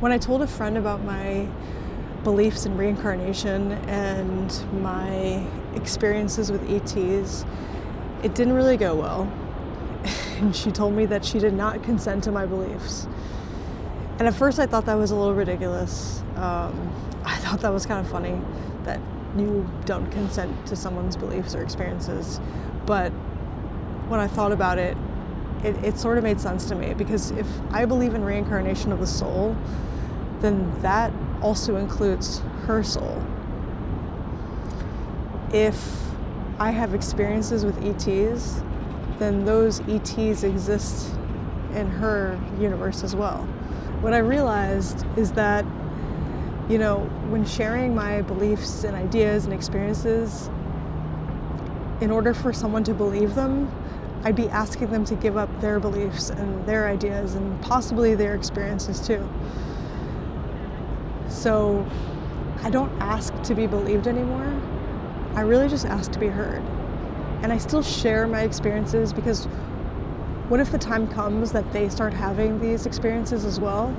When I told a friend about my beliefs in reincarnation and my experiences with ETs, it didn't really go well. And she told me that she did not consent to my beliefs. And at first I thought that was a little ridiculous. I thought that was kind of funny that you don't consent to someone's beliefs or experiences. But when I thought about it, it sort of made sense to me, because if I believe in reincarnation of the soul, then that also includes her soul. If I have experiences with ETs, then those ETs exist in her universe as well. What I realized is that, when sharing my beliefs and ideas and experiences, in order for someone to believe them, I'd be asking them to give up their beliefs and their ideas and possibly their experiences too. So I don't ask to be believed anymore. I really just ask to be heard. And I still share my experiences, because what if the time comes that they start having these experiences as well?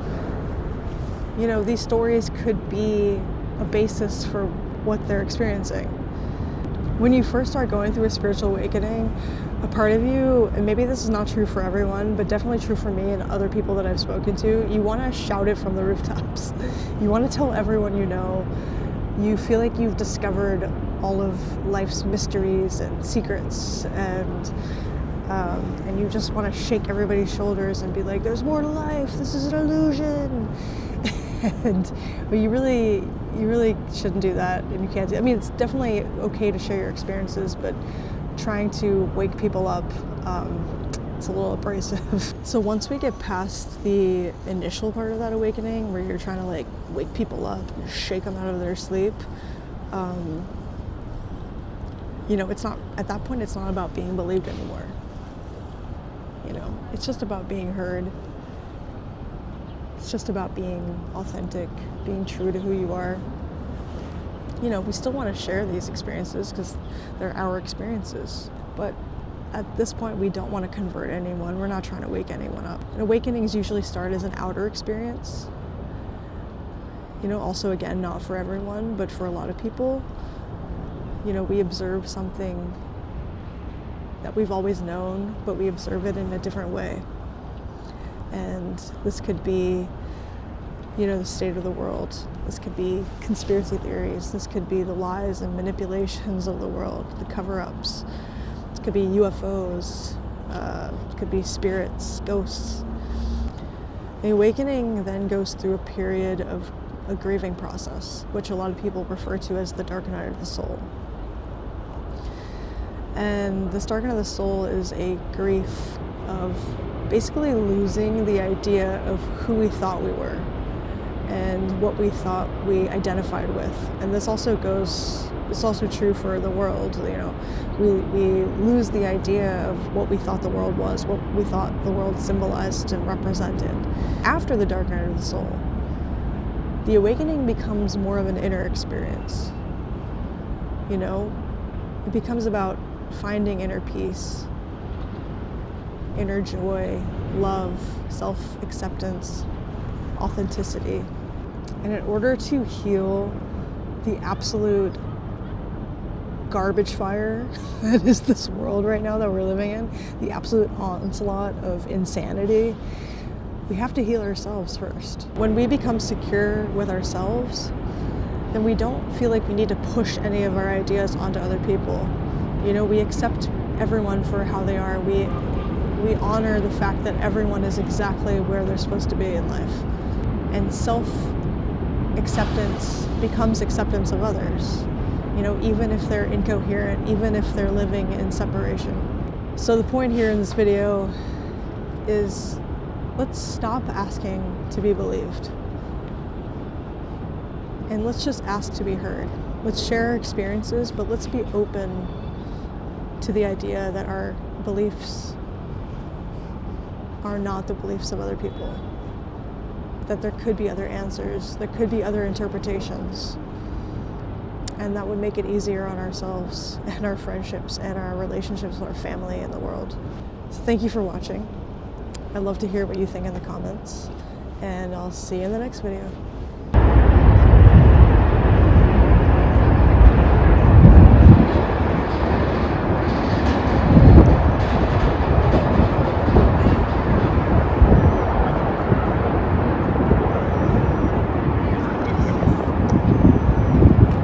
These stories could be a basis for what they're experiencing. When you first start going through a spiritual awakening, a part of you, and maybe this is not true for everyone, but definitely true for me and other people that I've spoken to, you want to shout it from the rooftops. You want to tell everyone you know. You feel like you've discovered all of life's mysteries and secrets, and you just want to shake everybody's shoulders and be like, there's more to life, this is an illusion. But you really shouldn't do that, and you can't do. I mean, it's definitely okay to share your experiences, but trying to wake people up, it's a little abrasive. So once we get past the initial part of that awakening, where you're trying to wake people up and shake them out of their sleep, it's not, at that point, it's not about being believed anymore. It's just about being heard. It's just about being authentic, being true to who you are. We still want to share these experiences because they're our experiences. But at this point, we don't want to convert anyone. We're not trying to wake anyone up. And awakenings usually start as an outer experience. Also, again, not for everyone, but for a lot of people. We observe something that we've always known, but we observe it in a different way. And this could be, the state of the world. This could be conspiracy theories. This could be the lies and manipulations of the world, the cover-ups. This could be UFOs. It could be spirits, ghosts. The awakening then goes through a period of a grieving process, which a lot of people refer to as the dark night of the soul. And this dark night of the soul is a grief of basically losing the idea of who we thought we were and what we thought we identified with. And it's also true for the world. We lose the idea of what we thought the world was, what we thought the world symbolized and represented. After the dark night of the soul, the awakening becomes more of an inner experience. It becomes about finding inner peace, inner joy, love, self-acceptance, authenticity. And in order to heal the absolute garbage fire that is this world right now that we're living in, the absolute onslaught of insanity, we have to heal ourselves first. When we become secure with ourselves, then we don't feel like we need to push any of our ideas onto other people. We accept everyone for how they are. We honor the fact that everyone is exactly where they're supposed to be in life. And self-acceptance becomes acceptance of others, even if they're incoherent, even if they're living in separation. So the point here in this video is, let's stop asking to be believed. And let's just ask to be heard. Let's share our experiences, but let's be open to the idea that our beliefs are not the beliefs of other people. That there could be other answers, there could be other interpretations. And that would make it easier on ourselves and our friendships and our relationships with our family and the world. So thank you for watching. I'd love to hear what you think in the comments. and I'll see you in the next video.